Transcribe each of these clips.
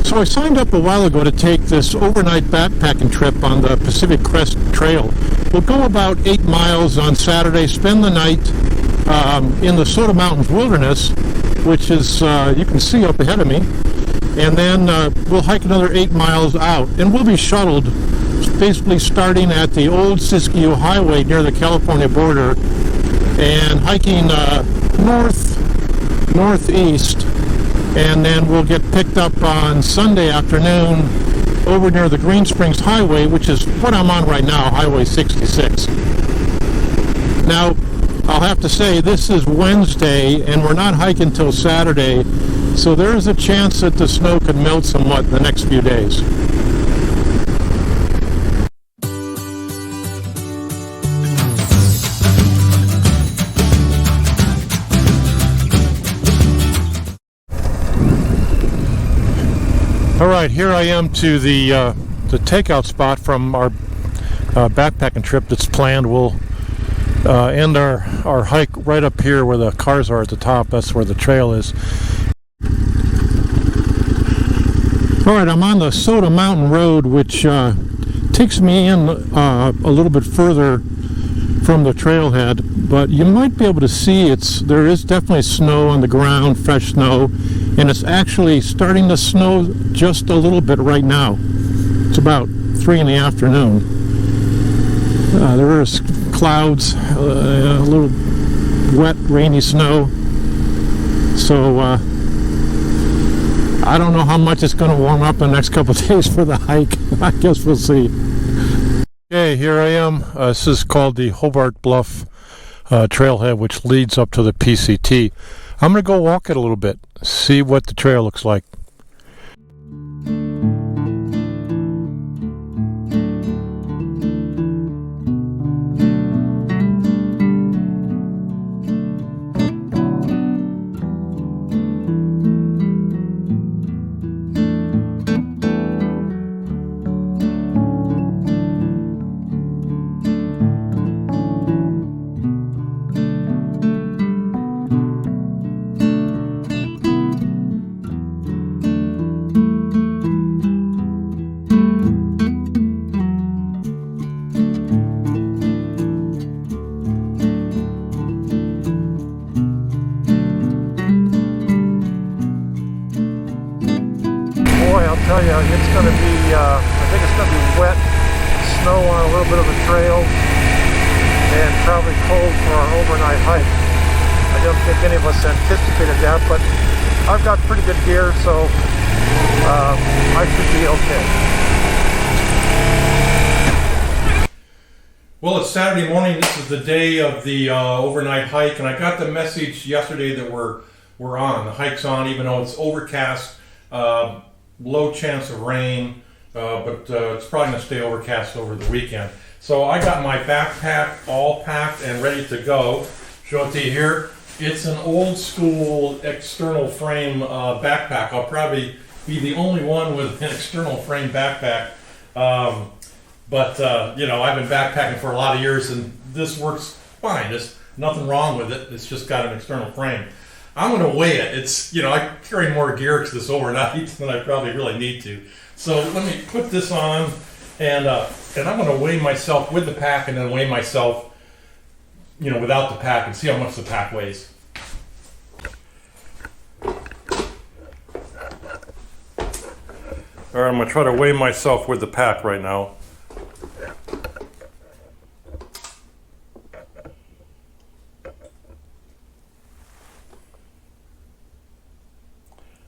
So I signed up a while ago to take this overnight backpacking trip on the Pacific Crest Trail. We'll go about 8 miles on Saturday, spend the night in the Siskiyou Mountains wilderness, which is, you can see up ahead of me, and then we'll hike another 8 miles out, and we'll be shuttled, basically starting at the old Siskiyou Highway near the California border, and hiking northeast, and then we'll get picked up on Sunday afternoon over near the Green Springs Highway, which is what I'm on right now, Highway 66. Now, I'll have to say, this is Wednesday, and we're not hiking till Saturday, so there is a chance that the snow could melt somewhat in the next few days. All right, here I am to the takeout spot from our backpacking trip that's planned. We'll end our hike right up here where the cars are at the top. That's where the trail is. All right, I'm on the Siskiyou Mountain Road, which takes me in a little bit further from the trailhead, but you might be able to see there is definitely snow on the ground, fresh snow, and it's actually starting to snow just a little bit right now. It's about 3 in the afternoon. There is clouds, a little wet, rainy snow. So I don't know how much it's going to warm up in the next couple of days for the hike. I guess we'll see. Okay, here I am. This is called the Hobart Bluff trailhead, which leads up to the PCT. I'm going to go walk it a little bit, see what the trail looks like. Tell you, it's going to be, I think it's going to be wet, snow on a little bit of the trail, and probably cold for our overnight hike. I don't think any of us anticipated that, but I've got pretty good gear, so I should be okay. Well, it's Saturday morning. This is the day of the overnight hike, and I got the message yesterday that we're on. The hike's on, even though it's overcast. Low chance of rain, but it's probably going to stay overcast over the weekend. So I got my backpack all packed and ready to go. Show it to you here. It's an old school external frame backpack. I'll probably be the only one with an external frame backpack. But you know, I've been backpacking for a lot of years, and this works fine. There's nothing wrong with it. It's just got an external frame. I'm going to weigh it. It's, you know, I carry more gear to this overnight than I probably really need to. So let me put this on, and I'm going to weigh myself with the pack, and then weigh myself, you know, without the pack, and see how much the pack weighs. All right, I'm going to try to weigh myself with the pack right now.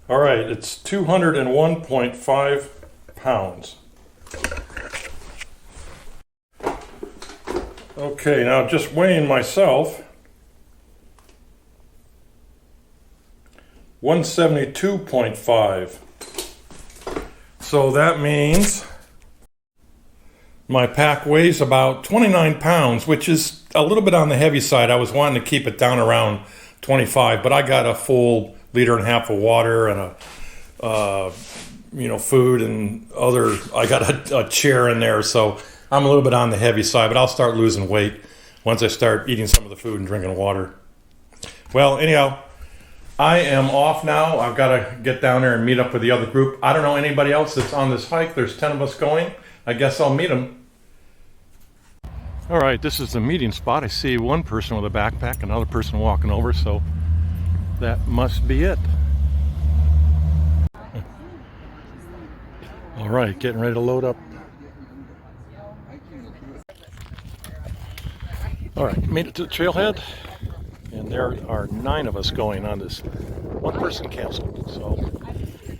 All right, it's 201.5 pounds. Okay, now just weighing myself, 172.5. So that means my pack weighs about 29 pounds, which is a little bit on the heavy side. I was wanting to keep it down around 25, but I got a full 1.5 liters of water and you know, food and other. I got a chair in there, so I'm a little bit on the heavy side, but I'll start losing weight once I start eating some of the food and drinking water. Well, anyhow, I am off now. I've got to get down there and meet up with the other group. I don't know anybody else that's on this hike. There's 10 of us going. I guess I'll meet them. All right, this is the meeting spot. I see one person with a backpack, another person walking over, so that must be it. All right, getting ready to load up. All right, made it to the trailhead, and there are 9 of us going on this. One person canceled, so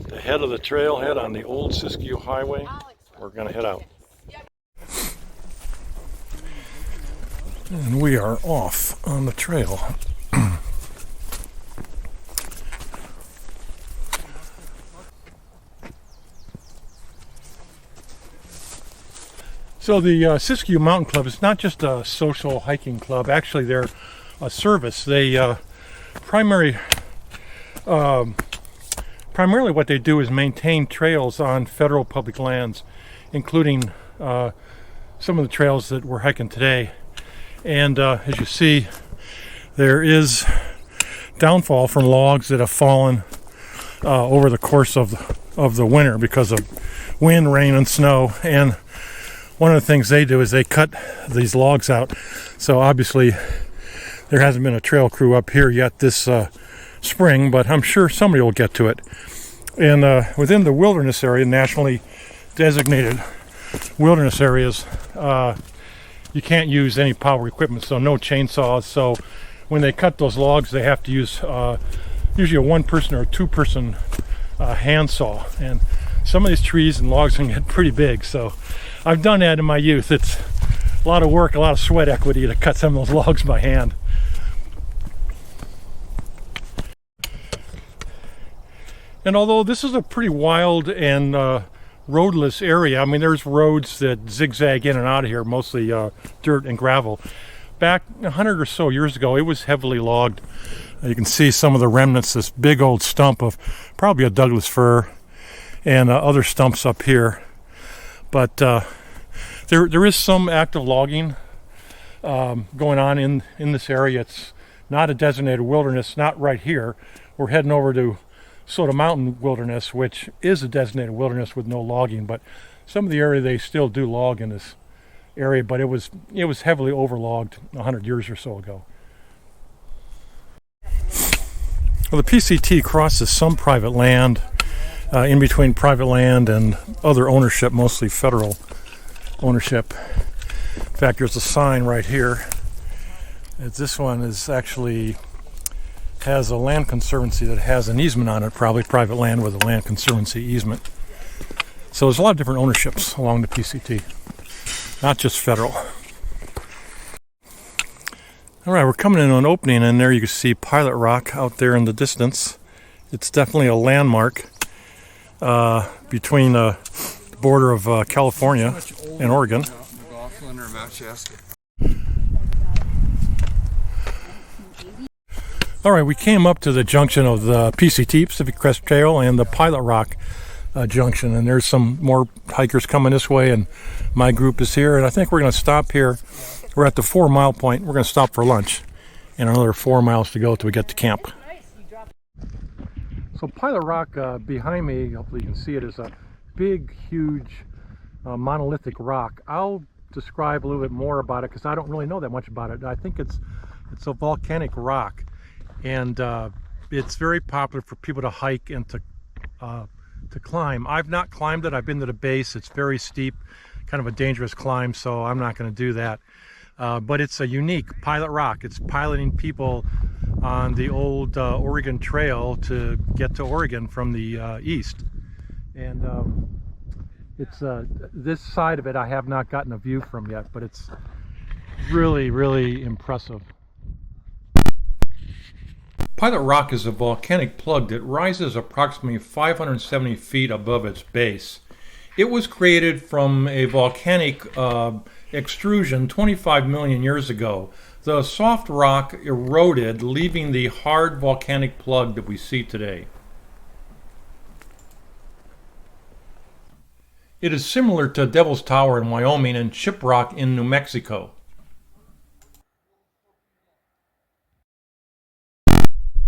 the head of the trailhead on the old Siskiyou Highway, we're going to head out. And we are off on the trail. So the Siskiyou Mountain Club is not just a social hiking club. Actually, they're a service. They primarily what they do is maintain trails on federal public lands, including some of the trails that we're hiking today. And as you see, there is downfall from logs that have fallen over the course of the winter because of wind, rain, and snow. And one of the things they do is they cut these logs out. So obviously there hasn't been a trail crew up here yet this spring, but I'm sure somebody will get to it. And within the wilderness area, nationally designated wilderness areas, you can't use any power equipment, so no chainsaws. So when they cut those logs, they have to use usually a 1-person or 2-person handsaw. And some of these trees and logs can get pretty big, so I've done that in my youth. It's a lot of work, a lot of sweat equity to cut some of those logs by hand. And although this is a pretty wild and roadless area, I mean, there's roads that zigzag in and out of here, mostly dirt and gravel. Back 100 or so years ago, it was heavily logged. You can see some of the remnants, this big old stump of probably a Douglas fir and other stumps up here. But there is some active logging going on in this area. It's not a designated wilderness, not right here. We're heading over to Siskiyou Mountain Wilderness, which is a designated wilderness with no logging. But some of the area they still do log in this area, but it was heavily overlogged 100 years or so ago. Well, the PCT crosses some private land. In between private land and other ownership, mostly federal ownership. In fact, there's a sign right here. This one is actually has a land conservancy that has an easement on it, probably private land with a land conservancy easement. So there's a lot of different ownerships along the PCT, not just federal. All right, we're coming in on an opening, and there you can see Pilot Rock out there in the distance. It's definitely a landmark. Between the border of California and Oregon. All right, we came up to the junction of the PCT, Pacific Crest Trail, and the Pilot Rock junction, and there's some more hikers coming this way, and my group is here, and I think we're going to stop here. We're at the 4-mile point. We're going to stop for lunch, and another 4 miles to go till we get to camp. So Pilot Rock behind me, hopefully you can see it, is a big, huge monolithic rock. I'll describe a little bit more about it because I don't really know that much about it. I think it's a volcanic rock, and it's very popular for people to hike and to climb. I've not climbed it. I've been to the base. It's very steep, kind of a dangerous climb, so I'm not going to do that. But it's a unique Pilot Rock. It's piloting people on the old Oregon Trail to get to Oregon from the east. And it's this side of it I have not gotten a view from yet, but it's really, really impressive. Pilot Rock is a volcanic plug that rises approximately 570 feet above its base. It was created from a volcanic extrusion 25 million years ago. The soft rock eroded, leaving the hard volcanic plug that we see today. It is similar to Devil's Tower in Wyoming and Shiprock in New Mexico.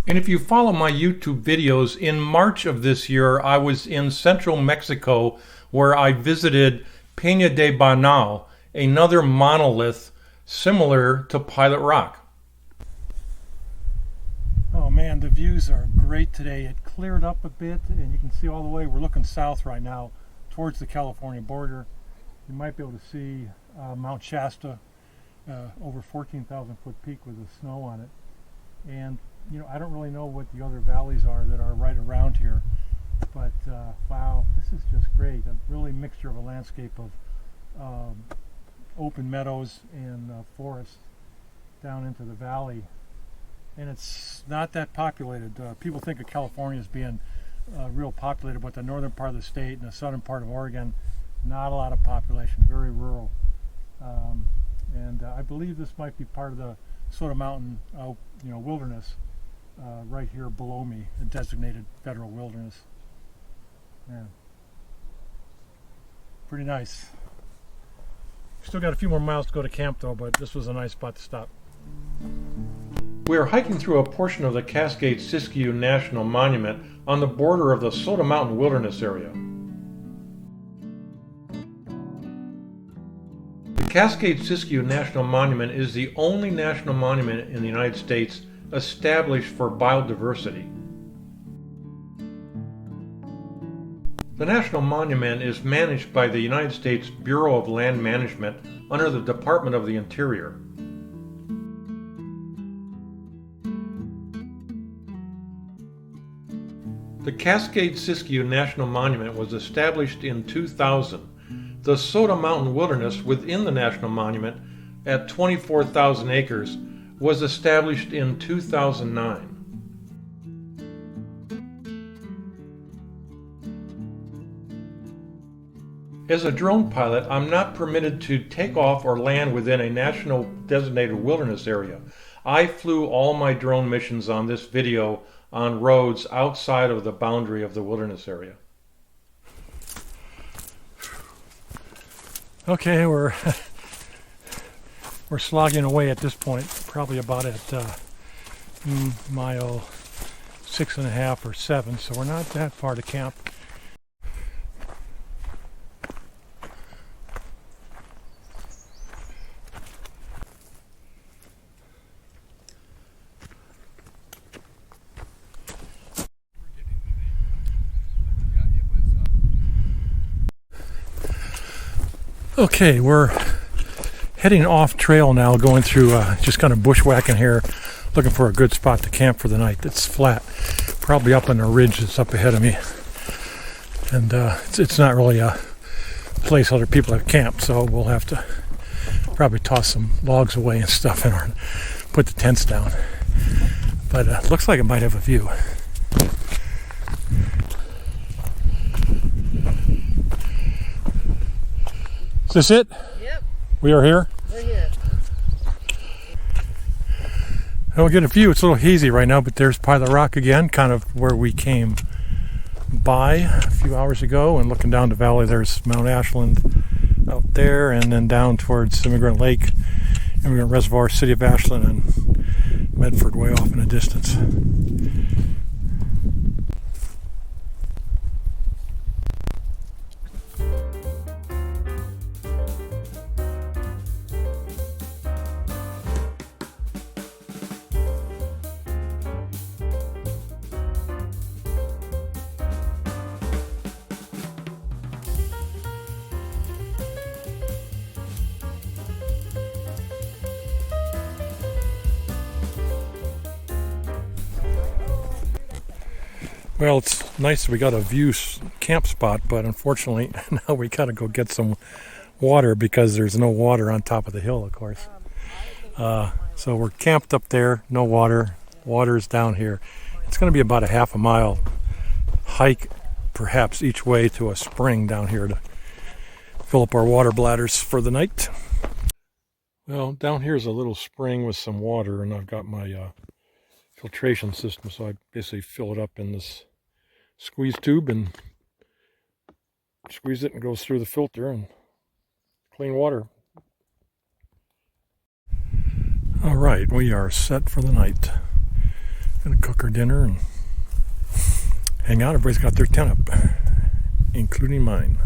And if you follow my YouTube videos, in March of this year, I was in central Mexico where I visited Peña de Banal, another monolith similar to Pilot Rock. Oh man, the views are great today. It cleared up a bit and you can see all the way. We're looking south right now towards the California border. You might be able to see Mount Shasta, over 14,000 foot peak with the snow on it. And you know, I don't really know what the other valleys are that are right around here, but wow, this is just great. A really mixture of a landscape of open meadows and forest down into the valley. And it's not that populated. People think of California as being real populated, but the northern part of the state and the southern part of Oregon, not a lot of population, very rural. And I believe this might be part of the Siskiyou Mountain wilderness right here below me, a designated federal wilderness. Yeah. Pretty nice. Still got a few more miles to go to camp though, but this was a nice spot to stop. We are hiking through a portion of the Cascade-Siskiyou National Monument on the border of the Siskiyou Mountain Wilderness area. The Cascade-Siskiyou National Monument is the only national monument in the United States established for biodiversity. The National Monument is managed by the United States Bureau of Land Management under the Department of the Interior. The Cascade-Siskiyou National Monument was established in 2000. The Siskiyou Mountain Wilderness within the National Monument at 24,000 acres was established in 2009. As a drone pilot, I'm not permitted to take off or land within a national designated wilderness area. I flew all my drone missions on this video on roads outside of the boundary of the wilderness area. Okay, we're slogging away at this point, probably about at mile 6.5 or 7, so we're not that far to camp. Okay, we're heading off trail now, going through just kind of bushwhacking here, looking for a good spot to camp for the night. It's flat, probably up on the ridge that's up ahead of me, and it's not really a place other people have camped, so we'll have to probably toss some logs away and stuff and put the tents down. But it looks like it might have a view. Is this it? Yep. We are here? We're here. We'll get a view. It's a little hazy right now, but there's Pilot Rock again, kind of where we came by a few hours ago. And looking down the valley, there's Mount Ashland out there, and then down towards Immigrant Lake, Immigrant Reservoir, City of Ashland, and Medford way off in the distance. Well, it's nice that we got a view camp spot, but unfortunately now we gotta go get some water because there's no water on top of the hill, of course. So we're camped up there, no water. Water's down here. It's gonna be about a half a mile hike, perhaps each way, to a spring down here to fill up our water bladders for the night. Well, down here is a little spring with some water, and I've got my filtration system, so I basically fill it up in this squeeze tube and squeeze it, and goes through the filter, and clean water. All right, we are set for the night. Gonna cook our dinner and hang out. Everybody's got their tent up, including mine.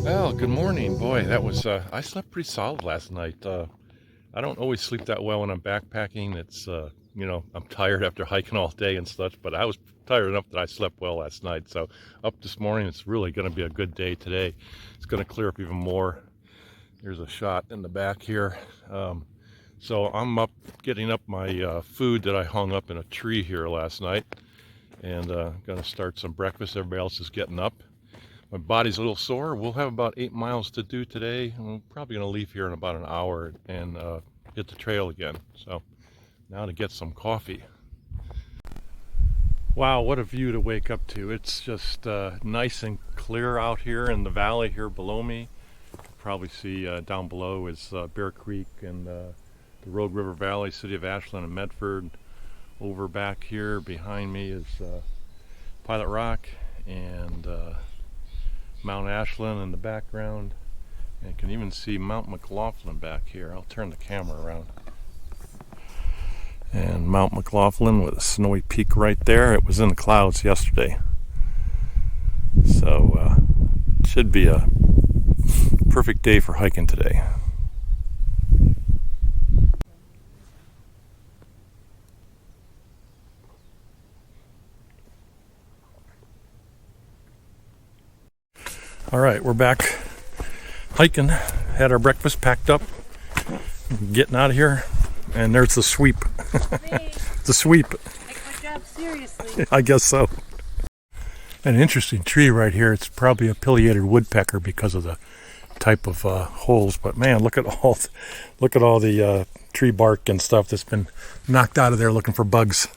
Well, good morning. Boy, that was, I slept pretty solid last night. I don't always sleep that well when I'm backpacking. It's, you know, I'm tired after hiking all day and such, but I was tired enough that I slept well last night. So up this morning, it's really going to be a good day today. It's going to clear up even more. Here's a shot in the back here. So I'm up, getting up my food that I hung up in a tree here last night, and going to start some breakfast. Everybody else is getting up. My body's a little sore. We'll have about 8 miles to do today. I'm probably going to leave here in about an hour and hit the trail again. So now to get some coffee. Wow, what a view to wake up to. It's just nice and clear out here in the valley here below me. You can probably see down below is Bear Creek and the Rogue River Valley, City of Ashland and Medford. Over back here behind me is Pilot Rock and Mount Ashland in the background, and you can even see Mount McLaughlin back here. I'll turn the camera around. And Mount McLaughlin with a snowy peak right there. It was in the clouds yesterday. So it should be a perfect day for hiking today. All right, we're back hiking. Had our breakfast packed up, getting out of here, and there's the sweep. The sweep. Take my job seriously. I guess so. An interesting tree right here. It's probably a pileated woodpecker because of the type of holes. But man, look at all the tree bark and stuff that's been knocked out of there looking for bugs.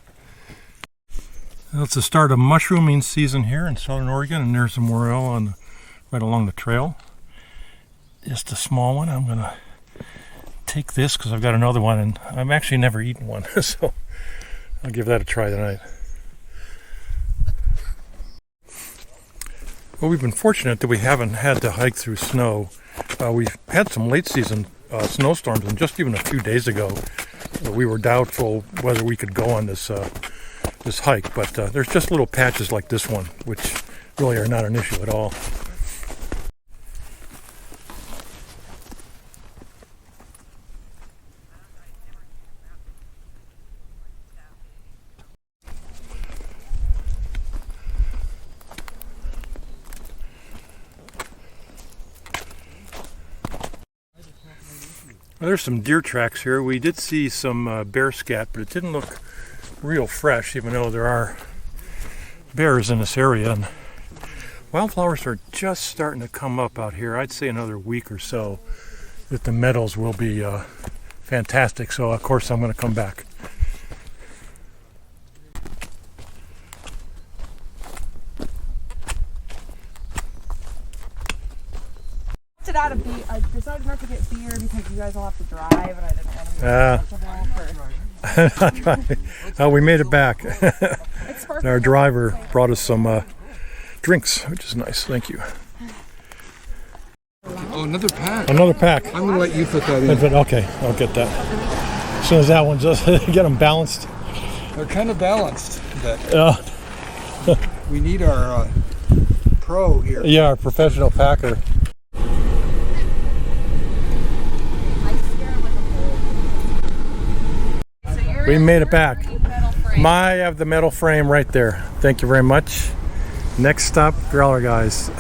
Well, it's the start of mushrooming season here in Southern Oregon, and there's a morel right along the trail. Just a small one. I'm gonna take this because I've got another one, and I've actually never eaten one, so I'll give that a try tonight. Well, we've been fortunate that we haven't had to hike through snow. We've had some late season snowstorms, and just even a few days ago we were doubtful whether we could go on this hike, but there's just little patches like this one which really are not an issue at all. Well, there's some deer tracks here. We did see some bear scat, but it didn't look real fresh, even though there are bears in this area. And wildflowers are just starting to come up out here. I'd say another week or so that the meadows will be fantastic. So, of course, I'm going to come back. I decided not to get beer because you guys all have to drive, and I didn't want to be Oh, we made it back. Our driver brought us some drinks, which is nice. Thank you. Oh, another pack. Another pack. I'm going to let you put that in. Okay, I'll get that. As soon as that one, just get them balanced. They're kind of balanced. But we need our pro here. Yeah, our professional packer. We made it back. I have the metal frame right there. Thank you very much. Next stop, growler guys.